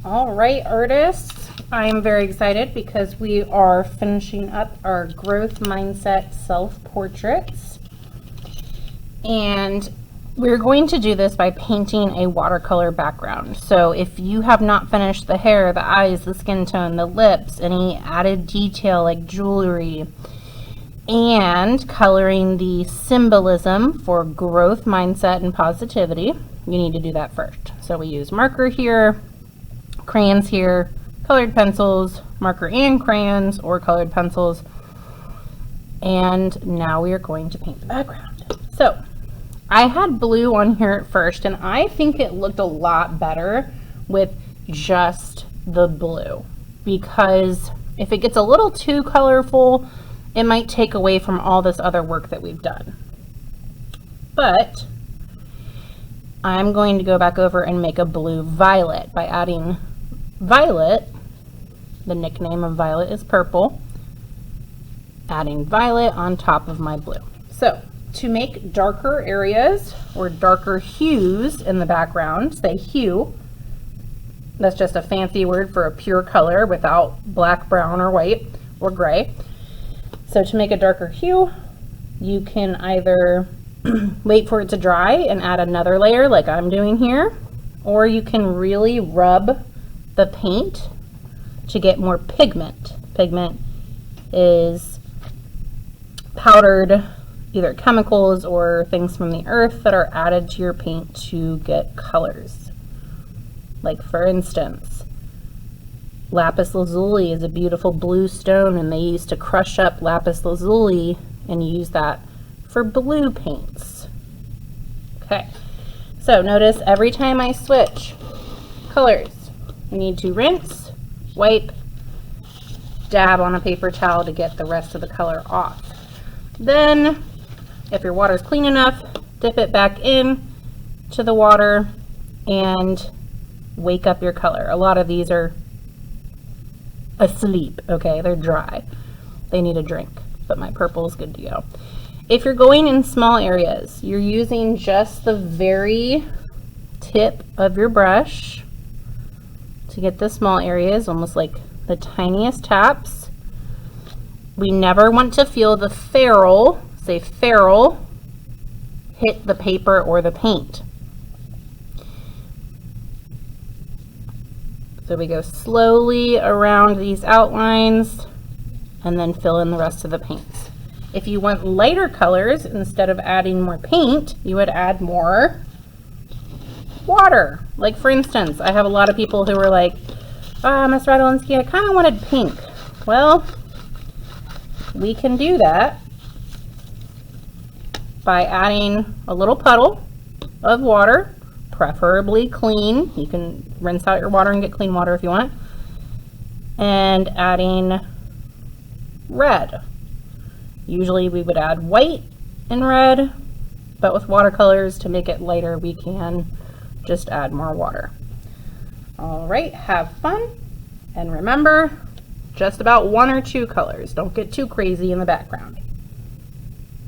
All right, artists, I'm very excited because we are finishing up our growth mindset self-portraits. And we're going to do this by painting a watercolor background. So if you have not finished the hair, the eyes, the skin tone, the lips, any added detail like jewelry, and coloring the symbolism for growth mindset and positivity, you need to do that first. So we use marker here, crayons here, colored pencils, marker and crayons or colored pencils, and now we are going to paint the background. So I had blue on here at first, and I think it looked a lot better with just the blue, because if it gets a little too colorful, it might take away from all this other work that we've done. But I'm going to go back over and make a blue violet by adding violet. The nickname of violet is purple. Adding violet on top of my blue. So to make darker areas or darker hues in the background, say hue, that's just a fancy word for a pure color without black, brown, or white, or gray. So to make a darker hue, you can either wait for it to dry and add another layer like I'm doing here, or you can really rub the paint to get more pigment. Pigment is powdered either chemicals or things from the earth that are added to your paint to get colors. Like for instance, lapis lazuli is a beautiful blue stone, and they used to crush up lapis lazuli and use that for blue paints. Okay, so notice every time I switch colors, you need to rinse, wipe, dab on a paper towel to get the rest of the color off. Then, if your water is clean enough, dip it back in to the water and wake up your color. A lot of these are asleep, okay? They're dry. They need a drink, but my purple is good to go. If you're going in small areas, you're using just the very tip of your brush to get the small areas, almost like the tiniest taps. We never want to feel the ferrule, say ferrule, hit the paper or the paint. So we go slowly around these outlines and then fill in the rest of the paints. If you want lighter colors, instead of adding more paint, you would add more water. Like for instance, I have a lot of people who are like, Ms. Radolinski, I kind of wanted pink. Well, we can do that by adding a little puddle of water, preferably clean. You can rinse out your water and get clean water if you want. And adding red. Usually we would add white and red, but with watercolors, to make it lighter, we can just add more water. All right, have fun. And remember, just about one or two colors. Don't get too crazy in the background.